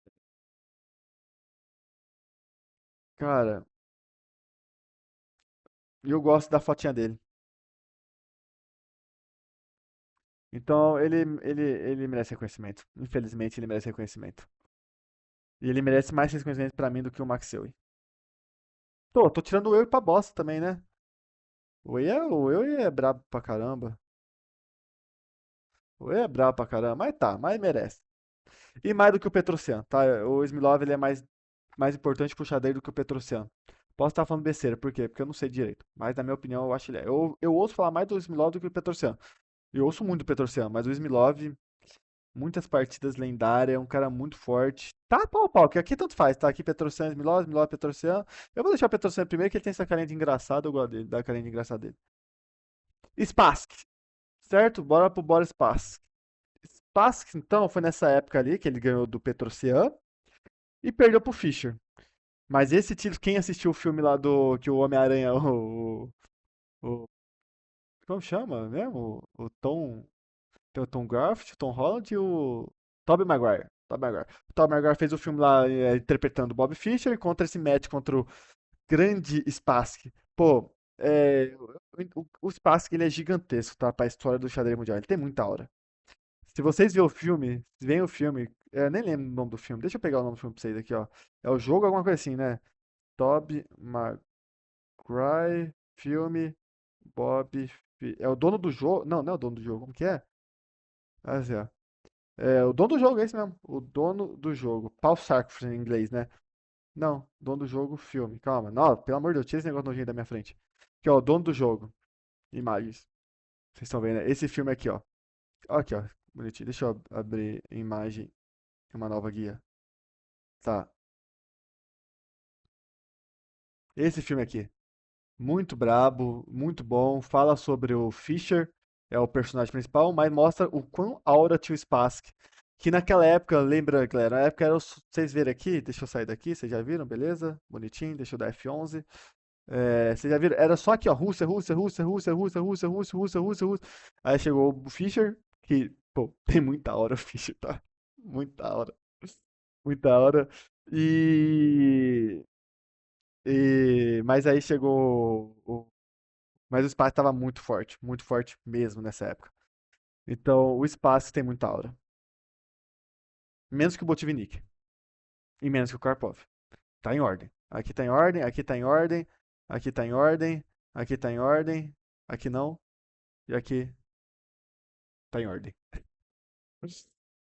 Cara, eu gosto da fotinha dele. Então ele merece reconhecimento. Infelizmente, ele merece reconhecimento. E ele merece mais reconhecimento pra mim do que o Max Eury. Tô tirando o Eury pra bosta também, né? O Eury é brabo pra caramba. O Eury é brabo pra caramba, mas tá, mas merece. E mais do que o Petrosyan, tá? O Smilov ele é mais importante pro xadrez do que o Petrosyan. Posso estar falando besteira, por quê? Porque eu não sei direito. Mas na minha opinião, eu acho ele. Eu ouço falar mais do Smilov do que do Petrosyan. Eu ouço muito do Petrosyan, mas o Smilov, muitas partidas lendárias, é um cara muito forte. Tá pau a pau, que aqui tanto faz, tá? Aqui Petrosyan, Smilov, Smilov, Petrosyan. Eu vou deixar o Petrosyan primeiro, que ele tem essa carinha de engraçado, eu gosto dele, da carinha de engraçado dele. Spassky, certo? Bora pro Boris Spassky. Spassky, então, foi nessa época ali que ele ganhou do Petrosyan e perdeu pro Fischer. Mas esse título, quem assistiu o filme lá do que o Homem-Aranha, o- como chama mesmo? O Tom, tem o Tom Garfield, o Tom Holland e o Tobey Maguire. Tobey Maguire. O Tobey Maguire fez o filme lá interpretando o Bob Fischer contra esse match contra o grande Spassky. Pô, o Spassky ele é gigantesco, tá? Pra história do xadrez mundial. Ele tem muita aura. Se vocês verem o filme, se veem o filme, eu nem lembro o nome do filme. Deixa eu pegar o nome do filme pra vocês aqui, ó. É o jogo, alguma coisa assim, né? Tobey Maguire, filme, Bob. É o dono do jogo? Não, não é o dono do jogo. Como que é? Ah, assim, ó. É o dono do jogo, é esse mesmo. O dono do jogo. Paul Sarkis em inglês, né? Não, dono do jogo, filme. Calma. Não, pelo amor de Deus, tira esse negócio nojento da minha frente. Aqui, ó, o dono do jogo. Imagens. Vocês estão vendo, né? Esse filme aqui, ó. Ó, aqui, ó. Bonitinho. Deixa eu abrir imagem. Uma nova guia. Tá. Esse filme aqui. Muito brabo, muito bom. Fala sobre o Fischer, é o personagem principal, mas mostra o quão aura tinha o Spassky. Que naquela época, lembra, galera? Na época era vocês verem aqui, deixa eu sair daqui, vocês já viram, beleza? Bonitinho, deixa eu dar F11. Vocês já viram? Era só aqui, ó, Rússia, Rússia, Rússia, Rússia, Rússia, Rússia, Rússia, Rússia, Rússia, Rússia. Aí chegou o Fischer, que, pô, tem muita aura o Fischer, tá? Muita aura, muita aura. E, mas aí chegou mas o espaço estava muito forte mesmo nessa época. Então, o espaço tem muita aura. Menos que o Botvinnik. E menos que o Karpov. Tá em ordem. Aqui tá em ordem, aqui tá em ordem, aqui tá em ordem, aqui tá em ordem, aqui não, e aqui tá em ordem.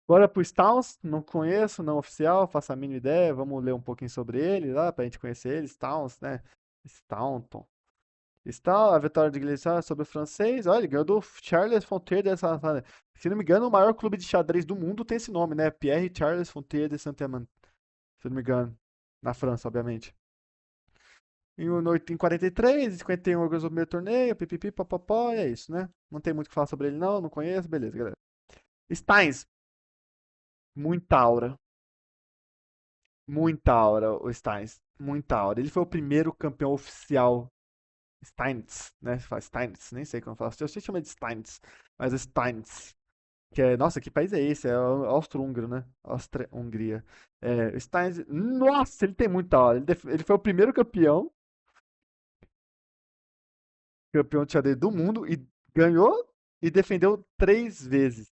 Bora pro Stauns, não conheço, não oficial, faço a mínima ideia, vamos ler um pouquinho sobre ele lá, pra gente conhecer ele, Stauns, né? Staunton. Está a vitória de Glisson sobre o francês. Olha, ele ganhou do Charles Fontaine dessa. Se não me engano, o maior clube de xadrez do mundo tem esse nome, né? Pierre Charles Fontaine de Saint-Amand. Se não me engano. Na França, obviamente. Em 43, em 51 organizou o primeiro torneio, pipipi, papapó, e é isso, né? Não tem muito o que falar sobre ele, não, não conheço, beleza, galera. Steins, muita aura. Muita aura, o Steins. Muita aura. Ele foi o primeiro campeão oficial Steinitz, né? Fala Steinitz, nem sei como falar. Eu sei que chama de Steinitz, mas é Steinitz. Que é, nossa, que país é esse? É o Austro-Húngaro, né? Áustria-Hungria. Steinitz, nossa, ele tem muita hora. Ele foi o primeiro campeão de xadrez do mundo e ganhou e defendeu 3 vezes.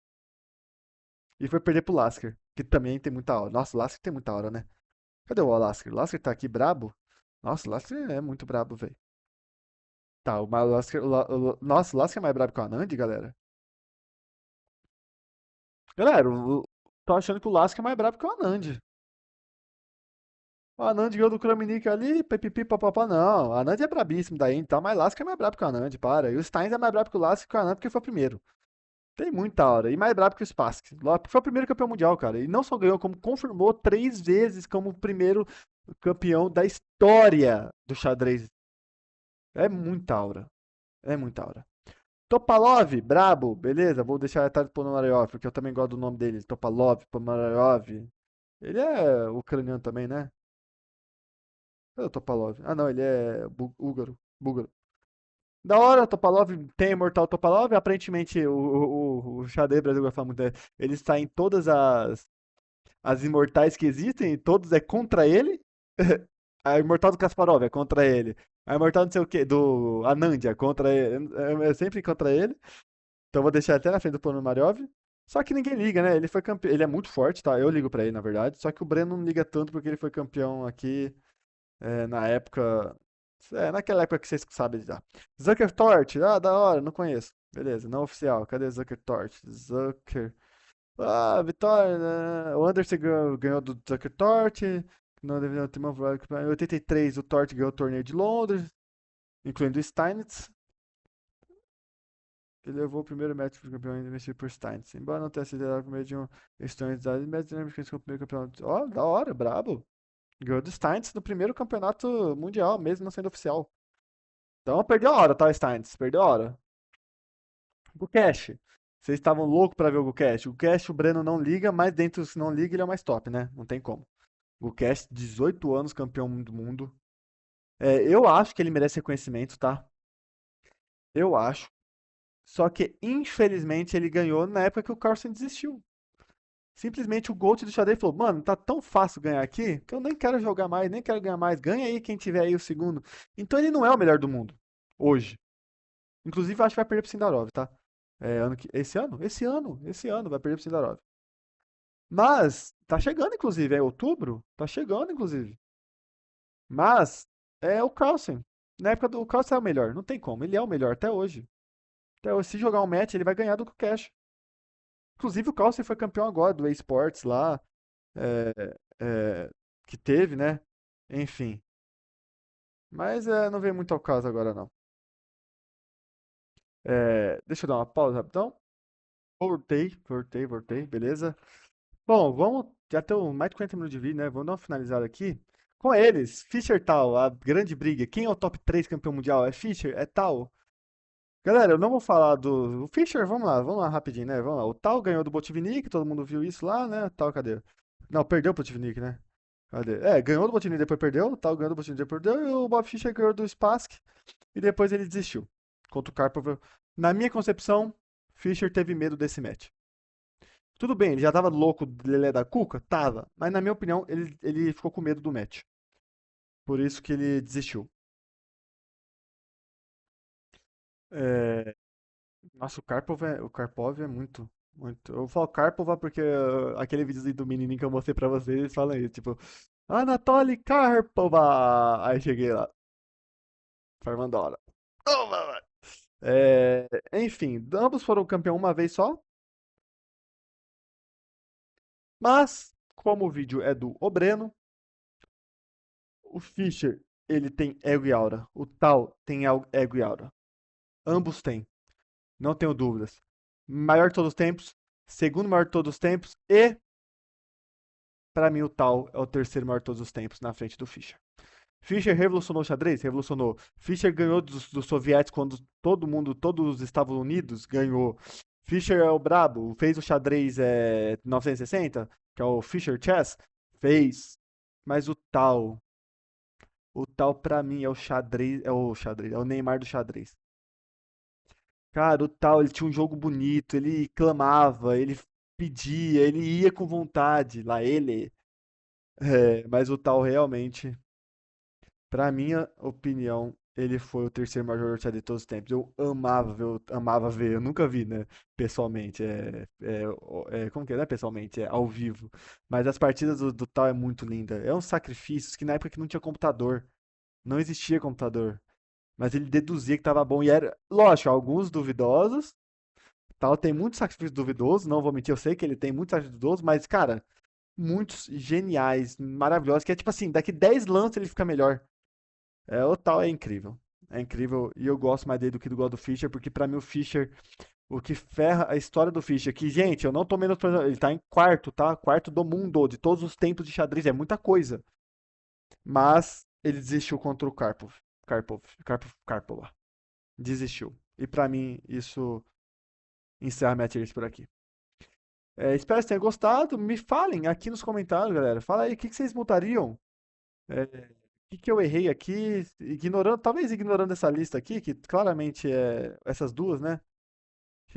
E foi perder pro Lasker, que também tem muita hora. Nossa, o Lasker tem muita hora, né? Cadê o Lasker? O Lasker tá aqui brabo? Nossa, o Lasker é muito brabo, velho. Tá, o Lasker, nossa, o Lasker é mais brabo que o Anand, galera. Galera, tô achando que o Lasca é mais brabo que o Anand. O Anand ganhou do Kramnik ali, pipipi, papapá, não. O Anand é brabíssimo daí, então, mas Lasca é mais brabo que o Anand, para. E o Steins é mais brabo que o Lasca e que o Anand porque foi o primeiro. Tem muita hora. E mais brabo que o Spassky. Foi o primeiro campeão mundial, cara. E não só ganhou, como confirmou 3 vezes como o primeiro campeão da história do xadrez. É muita aura. É muita aura. Topalov, brabo, beleza, vou deixar atrás do Ponomarev, porque eu também gosto do nome dele, Topalov, Ponomarev. Ele é ucraniano também, né? Cadê o Topalov? Ah, não, ele é búlgaro. Da hora, Topalov tem Imortal Topalov, aparentemente o xadrez Brasil vai falar muito, ele está em todas as imortais que existem, e todos é contra ele. A Imortal do Kasparov é contra ele. A Imortal não sei o quê, do Anand é contra ele. É sempre contra ele. Então eu vou deixar até na frente do Ponomariov. Só que ninguém liga, né? Ele foi campeão. Ele é muito forte, tá? Eu ligo pra ele, na verdade. Só que o Breno não liga tanto porque ele foi campeão aqui na época. Naquela época que vocês sabem já. Zucker Tort, da hora, não conheço. Beleza, não oficial. Cadê Zucker Tort? Zucker. Ah, vitória, né? O Anderson ganhou do Zucker Tort. Não deveria ter uma. Em 83, o Tort ganhou o torneio de Londres, incluindo o Steinitz. Ele levou o primeiro match para o campeão ainda vencido por Steins. Embora não tenha sido liderado por meio de um Stones da match dinâmico que o primeiro campeonato. Ó, da hora, brabo. Ganhou do Steins no primeiro campeonato mundial, mesmo não sendo oficial. Então perdeu a hora, tá, Steins? Perdeu a hora. Gukesh. Vocês estavam loucos pra ver o Gukesh. O Gukesh, o Breno não liga, mas dentro dos que não liga, ele é o mais top, né? Não tem como. Gukesh, 18 anos, campeão do mundo. Eu acho que ele merece reconhecimento, tá? Eu acho. Só que, infelizmente, ele ganhou na época que o Carlsen desistiu. Simplesmente o Gold do xadrez falou: Mano, tá tão fácil ganhar aqui que eu nem quero jogar mais, nem quero ganhar mais. Ganha aí quem tiver aí o segundo. Então ele não é o melhor do mundo. Hoje. Inclusive, eu acho que vai perder pro Sindarov, tá? Esse ano? Esse ano vai perder pro Sindarov. Mas, tá chegando, inclusive, é outubro? Tá chegando, inclusive. Mas, é o Carlsen. Na época do o Carlsen é o melhor. Não tem como. Ele é o melhor até hoje. Até hoje, se jogar um match, ele vai ganhar do Cash. Inclusive, o Carlsen foi campeão agora do eSports lá. é, que teve, né? Enfim. Mas não vem muito ao caso agora, não. Deixa eu dar uma pausa rapidão. Voltei, beleza? Bom, vamos. Já tem mais de 40 minutos de vídeo, né? Vamos dar uma finalizada aqui. Com eles, Fischer Tal, a grande briga. Quem é o top 3 campeão mundial? É Fischer? É Tal? Galera, eu não vou falar do. O Fischer, vamos lá rapidinho, né? Vamos lá. O Tal ganhou do Botvinnik, todo mundo viu isso lá, né? Tal, cadê? Não, perdeu o Botvinnik, né? Cadê? Ganhou do Botvinnik, depois perdeu. O Tal ganhou do Botvinnik, depois perdeu. E o Bob Fischer ganhou do Spassky. E depois ele desistiu. Contra o Karpov. Na minha concepção, Fischer teve medo desse match. Tudo bem, ele já tava louco de Lelé da Cuca? Tava. Mas na minha opinião, ele ficou com medo do match. Por isso que ele desistiu. É, Nossa, o Karpov é muito, muito. Eu falo Karpova porque aquele vídeo do menininho que eu mostrei pra vocês, eles falam isso, tipo, Anatoly Karpova! Aí cheguei lá, Farmandora. Toma, velho! Enfim, ambos foram campeão uma vez só, mas, como o vídeo é do Obreno, o Fischer, ele tem ego e aura. O Tal tem ego e aura. Ambos têm, não tenho dúvidas. Maior de todos os tempos, segundo maior de todos os tempos e pra mim, o Tal é o terceiro maior de todos os tempos na frente do Fischer. Fischer revolucionou o xadrez? Revolucionou. Fischer ganhou dos soviéticos quando todo mundo, todos estavam unidos, ganhou. Fischer é o brabo, fez o xadrez 1960, que é o Fischer Chess, fez. Mas o Tal pra mim é o Neymar do xadrez. Cara, o Tal, ele tinha um jogo bonito, ele clamava, ele pedia, ele ia com vontade, lá ele. Mas o Tal realmente, pra minha opinião, ele foi o terceiro maior jogador de xadrez de todos os tempos. Eu amava ver, eu nunca vi, né, pessoalmente, como que é, né, pessoalmente, ao vivo. Mas as partidas do Tal é muito linda. É um sacrifício que na época que não tinha computador, não existia computador. Mas ele deduzia que tava bom e era, lógico, alguns duvidosos. Tal tem muitos sacrifícios duvidosos, não vou mentir, eu sei que ele tem muitos sacrifícios duvidosos, mas, cara, muitos geniais, maravilhosos, que é tipo assim, daqui 10 lances ele fica melhor. O Tal é incrível. É incrível e eu gosto mais dele do que do God do Fischer, porque pra mim o Fischer, o que ferra a história do Fischer, que, gente, eu não tô menosprezando, ele tá em quarto, tá? Quarto do mundo, de todos os tempos de xadrez, é muita coisa. Mas ele desistiu contra o Karpov. Desistiu. E pra mim isso encerra minha tier list por aqui. Espero que tenham gostado. Me falem aqui nos comentários, galera. Fala aí, o que vocês mudariam? O que eu errei aqui? Talvez ignorando essa lista aqui, que claramente é essas duas, né?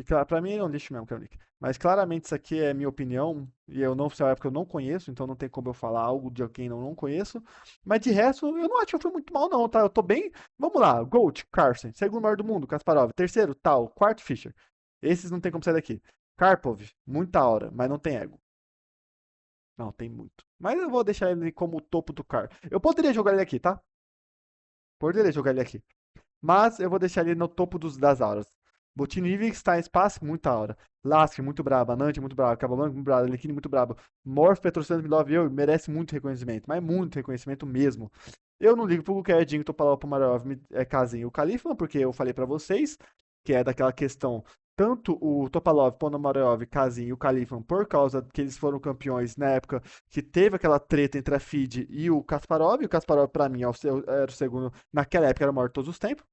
Que pra mim é um lixo mesmo, Kranik. Mas claramente isso aqui é minha opinião, e eu não sei a época eu não conheço, então não tem como eu falar algo de quem eu não conheço. Mas de resto, eu não acho que eu fui muito mal, não, tá? Eu tô bem. Vamos lá, Gold, Carson, segundo maior do mundo, Kasparov, terceiro, tal, quarto, Fischer. Esses não tem como sair daqui. Karpov, muita hora, mas não tem ego. Não, tem muito. Mas eu vou deixar ele como o topo do car. Eu poderia jogar ele aqui, tá? Poderia jogar ele aqui. Mas eu vou deixar ele no topo das auras. Botinivi está em espaço, muita aura. Lasky, muito brabo. Anante, muito brabo. Cabalanco, muito brabo. Lequini, muito brabo. Morph, Petroceno, Milov, eu merece muito reconhecimento. Mas muito reconhecimento mesmo. Eu não ligo pro Gukerdinho, Topalov, Pomarov, Kazin e o Califan, porque eu falei pra vocês que é daquela questão. Tanto o Topalov, Ponomarev, Kazin e o Califan, por causa que eles foram campeões na época que teve aquela treta entre a FIDE e o Kasparov. E o Kasparov, pra mim, era o segundo, naquela época, era o maior de todos os tempos.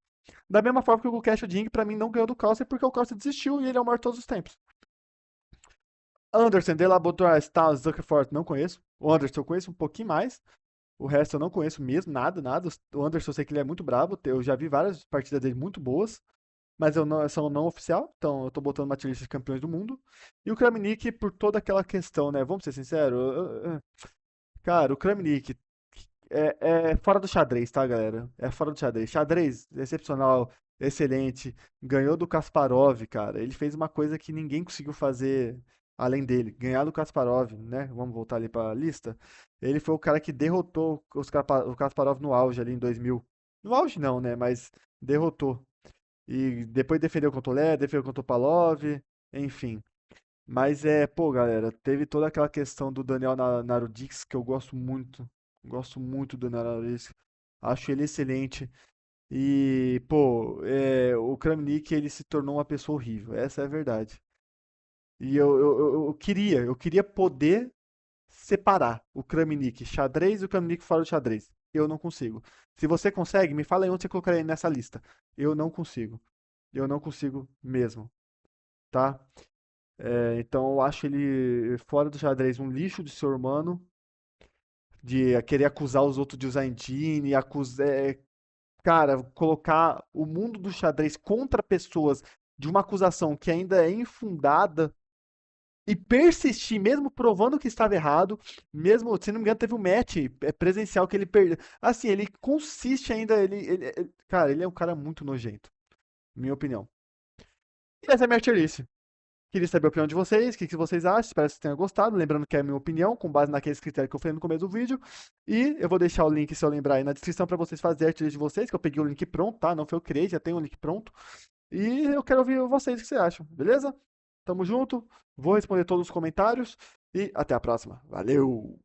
Da mesma forma que o Cash Ding, pra mim, não ganhou do Calcer porque o Calcer desistiu e ele é o maior de todos os tempos. Anderson, De La Botois, Stans, Zuckerford, não conheço. O Anderson eu conheço um pouquinho mais. O resto eu não conheço mesmo, nada, nada. O Anderson eu sei que ele é muito brabo. Eu já vi várias partidas dele muito boas. Mas eu não, são não oficial, então eu tô botando uma tier list de campeões do mundo. E o Kramnik por toda aquela questão, né? Vamos ser sinceros. Cara, o Kramnik é fora do xadrez, tá, galera? É fora do xadrez. Xadrez, excepcional, excelente. Ganhou do Kasparov, cara. Ele fez uma coisa que ninguém conseguiu fazer além dele. Ganhar do Kasparov, né? Vamos voltar ali pra lista. Ele foi o cara que derrotou o Kasparov no auge ali em 2000. No auge não, né? Mas derrotou. E depois defendeu contra o Lé, defendeu contra o Palov, enfim. Mas pô, galera, teve toda aquela questão do Daniel Narudix, que eu gosto muito. Gosto muito do Daniel Narudix. Acho ele excelente. E, pô, o Kramnik, ele se tornou uma pessoa horrível. Essa é a verdade. E eu queria poder separar o Kramnik xadrez e o Kramnik fora do xadrez. Eu não consigo. Se você consegue, me fala aí onde você colocaria ele nessa lista. Eu não consigo. Eu não consigo mesmo, tá? Então eu acho ele fora do xadrez um lixo de ser humano, de querer acusar os outros de usar engine, acusar, cara, colocar o mundo do xadrez contra pessoas de uma acusação que ainda é infundada e persistir, mesmo provando que estava errado, mesmo, se não me engano, teve um match presencial que ele perdeu. Assim, ele consiste ainda, cara, ele é um cara muito nojento, minha opinião. E essa é a minha tier list. Queria saber a opinião de vocês, o que vocês acham, espero que vocês tenham gostado. Lembrando que é a minha opinião, com base naqueles critérios que eu falei no começo do vídeo. E eu vou deixar o link, se eu lembrar, aí na descrição para vocês fazerem a tier de vocês, que eu peguei o link pronto, tá? Não foi eu que criei, já tem o link pronto. E eu quero ouvir vocês, o que vocês acham, beleza? Tamo junto, vou responder todos os comentários e até a próxima. Valeu!